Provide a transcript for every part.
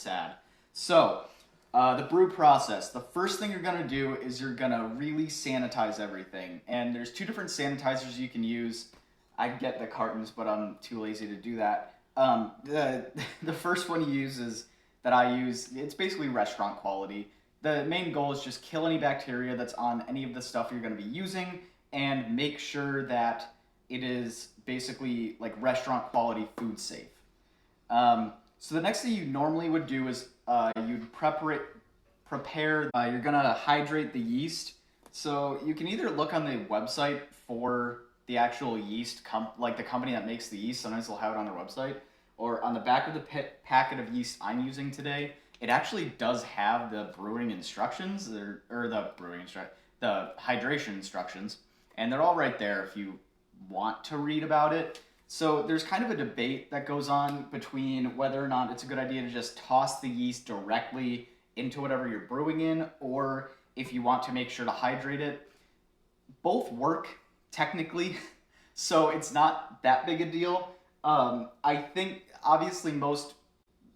sad. So, the brew process. The first thing you're gonna do is you're gonna really sanitize everything. And there's two different sanitizers you can use. I get the cartons, but I'm too lazy to do that. The first one that I use, it's basically restaurant quality. The main goal is just kill any bacteria that's on any of the stuff you're gonna be using and make sure that it is basically like restaurant quality food safe. So the next thing you normally would do is you'd prepare. You're gonna hydrate the yeast. So you can either look on the website for the actual yeast, like the company that makes the yeast. Sometimes they'll have it on their website, or on the back of the packet of yeast I'm using today. It actually does have the brewing instructions, the hydration instructions, and they're all right there if you want to read about it. So there's kind of a debate that goes on between whether or not it's a good idea to just toss the yeast directly into whatever you're brewing in, or if you want to make sure to hydrate it. Both work technically, so it's not that big a deal. I think obviously most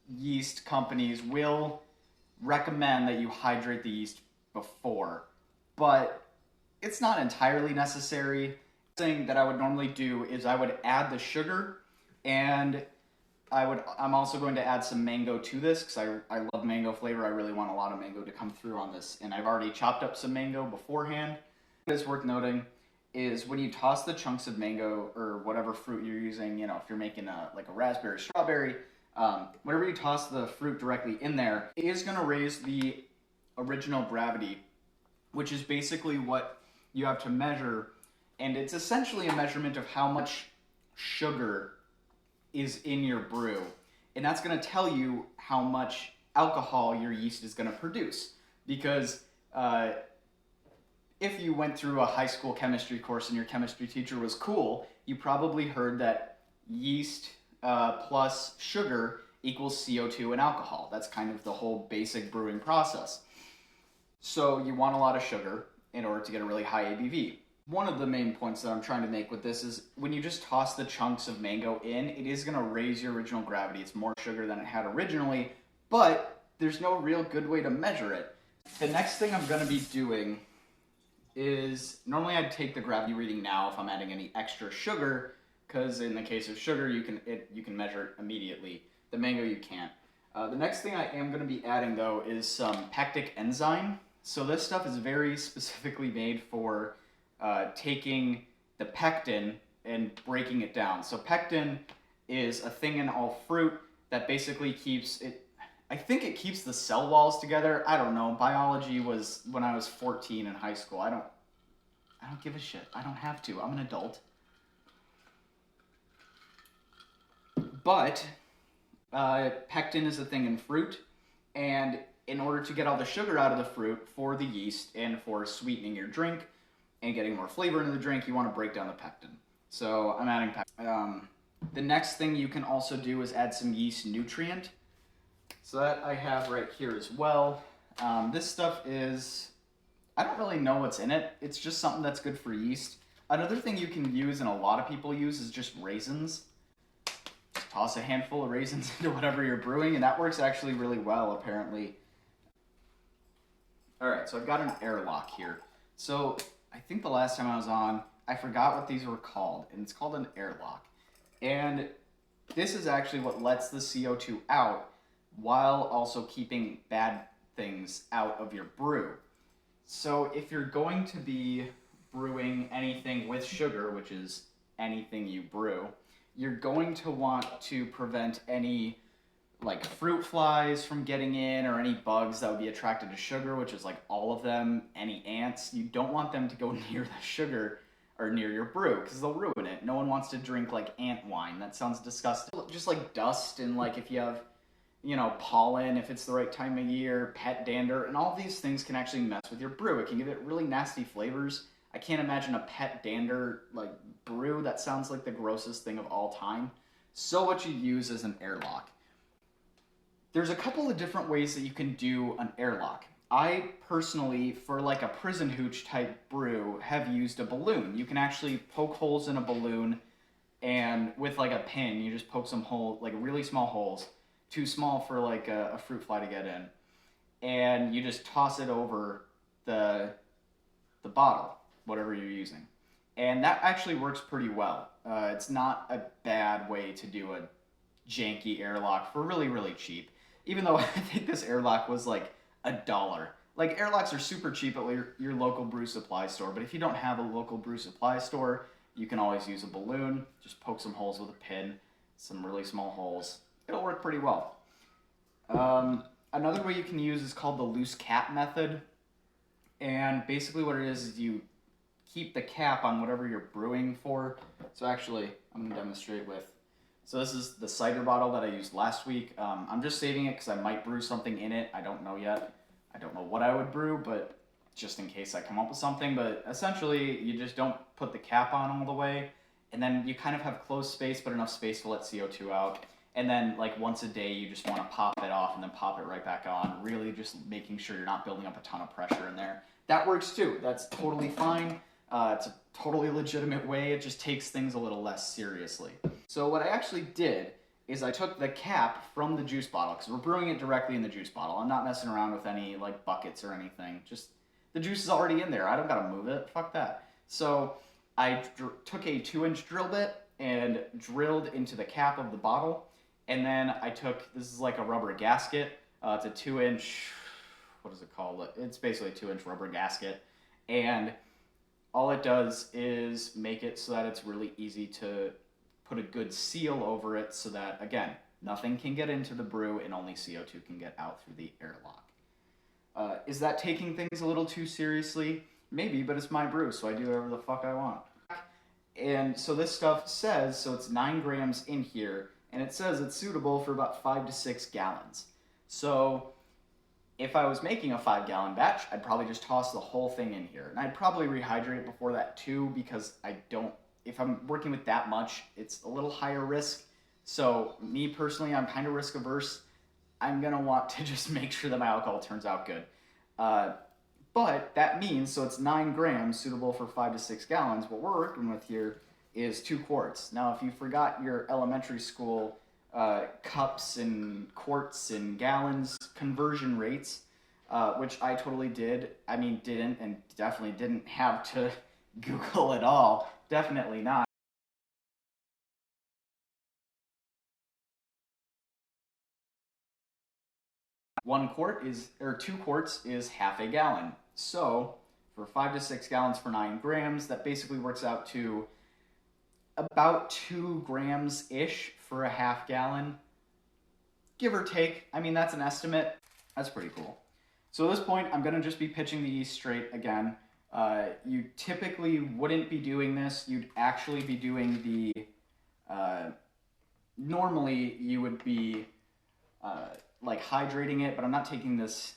yeast companies will recommend that you hydrate the yeast before, but it's not entirely necessary. Thing that I would normally do is I would add the sugar, and I'm also going to add some mango to this because I love mango flavor. I really want a lot of mango to come through on this, and I've already chopped up some mango beforehand. What is worth noting is when you toss the chunks of mango or whatever fruit you're using, if you're making like a raspberry, strawberry, whenever you toss the fruit directly in there, it is going to raise the original gravity, which is basically what you have to measure. And it's essentially a measurement of how much sugar is in your brew. And that's going to tell you how much alcohol your yeast is going to produce. Because if you went through a high school chemistry course and your chemistry teacher was cool, you probably heard that yeast plus sugar equals CO2 and alcohol. That's kind of the whole basic brewing process. So you want a lot of sugar in order to get a really high ABV. One of the main points that I'm trying to make with this is when you just toss the chunks of mango in, it is going to raise your original gravity. It's more sugar than it had originally, but there's no real good way to measure it. The next thing I'm going to be doing is, normally I'd take the gravity reading now if I'm adding any extra sugar, because in the case of sugar, you can measure it immediately. The mango, you can't. The next thing I am going to be adding, though, is some pectic enzyme. So this stuff is very specifically made for taking the pectin and breaking it down. So pectin is a thing in all fruit that basically keeps it, I think it keeps the cell walls together. I don't know. Biology was when I was 14 in high school. I don't give a shit. I don't have to. I'm an adult. But pectin is a thing in fruit, and in order to get all the sugar out of the fruit for the yeast and for sweetening your drink and getting more flavor into the drink, you want to break down the pectin. So I'm adding pectin. The next thing you can also do is add some yeast nutrient. So that I have right here as well. This stuff is, I don't really know what's in it. It's just something that's good for yeast. Another thing you can use, and a lot of people use, is just raisins. Just toss a handful of raisins into whatever you're brewing, and that works actually really well, apparently. All right, so I've got an airlock here. So I think the last time I was on, I forgot what these were called, and it's called an airlock. And this is actually what lets the CO2 out while also keeping bad things out of your brew. So if you're going to be brewing anything with sugar, which is anything you brew, you're going to want to prevent any like fruit flies from getting in, or any bugs that would be attracted to sugar, which is like all of them, any ants. You don't want them to go near the sugar or near your brew because they'll ruin it. No one wants to drink like ant wine. That sounds disgusting. Just like dust, and like if you have, pollen, if it's the right time of year, pet dander, and all these things can actually mess with your brew. It can give it really nasty flavors. I can't imagine a pet dander like brew. That sounds like the grossest thing of all time. So what you use is an airlock. There's a couple of different ways that you can do an airlock. I personally, for like a prison hooch type brew, have used a balloon. You can actually poke holes in a balloon, and with like a pin, you just poke some holes, like really small holes, too small for like a fruit fly to get in, and you just toss it over the the bottle, whatever you're using, and that actually works pretty well. It's not a bad way to do a janky airlock for really really cheap. Even though I think this airlock was like $1. Like airlocks are super cheap at your local brew supply store, but if you don't have a local brew supply store, you can always use a balloon. Just poke some holes with a pin, some really small holes. It'll work pretty well. Another way you can use is called the loose cap method. And basically what it is you keep the cap on whatever you're brewing for. So actually, I'm going to demonstrate with. So this is the cider bottle that I used last week. I'm just saving it because I might brew something in it. I don't know yet. I don't know what I would brew, but just in case I come up with something. But essentially, you just don't put the cap on all the way. And then you kind of have closed space, but enough space to let CO2 out. And then like once a day, you just want to pop it off and then pop it right back on. Really just making sure you're not building up a ton of pressure in there. That works too. That's totally fine. It's a totally legitimate way. It just takes things a little less seriously. So what I actually did is I took the cap from the juice bottle, because we're brewing it directly in the juice bottle. I'm not messing around with any like buckets or anything. Just the juice is already in there. I don't gotta move it. Fuck that. So I took a 2-inch drill bit and drilled into the cap of the bottle. And then I took, this is like a rubber gasket. It's a 2-inch, what is it called? It's basically a 2-inch rubber gasket. And all it does is make it so that it's really easy to put a good seal over it so that, again, nothing can get into the brew and only CO2 can get out through the airlock. Is that taking things a little too seriously? Maybe, but it's my brew, so I do whatever the fuck I want. And so this stuff says, so it's 9 grams in here, and it says it's suitable for about 5 to 6 gallons. So if I was making a 5-gallon batch, I'd probably just toss the whole thing in here. And I'd probably rehydrate it before that too, because if I'm working with that much, it's a little higher risk. So me personally, I'm kind of risk averse. I'm gonna want to just make sure that my alcohol turns out good. But that means, so it's 9 grams, suitable for 5 to 6 gallons. What we're working with here is 2 quarts. Now, if you forgot your elementary school cups and quarts and gallons conversion rates, which I totally did. I mean, didn't, and definitely didn't have to Google at all. Definitely not. 1 quart is, or 2 quarts is half a gallon. So for 5 to 6 gallons for 9 grams, that basically works out to about 2 grams-ish for a half gallon. Give or take. I mean, that's an estimate. That's pretty cool. So at this point, I'm going to just be pitching the yeast straight again. You typically wouldn't be doing this. You'd actually be doing the... normally, you would be like hydrating it, but I'm not taking this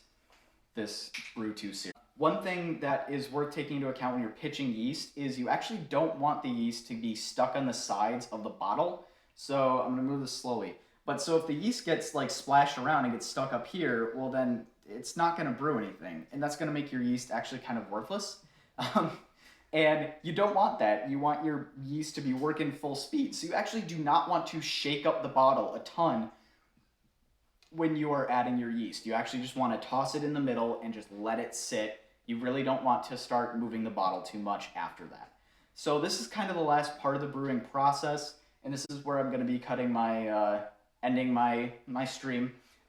brew too seriously. One thing that is worth taking into account when you're pitching yeast is you actually don't want the yeast to be stuck on the sides of the bottle. So I'm going to move this slowly. But so if the yeast gets like splashed around and gets stuck up here, well then it's not going to brew anything. And that's going to make your yeast actually kind of worthless. And you don't want that. You want your yeast to be working full speed. So you actually do not want to shake up the bottle a ton when you are adding your yeast. You actually just want to toss it in the middle and just let it sit. You really don't want to start moving the bottle too much after that. So this is kind of the last part of the brewing process, and this is where I'm going to be cutting my, ending my stream.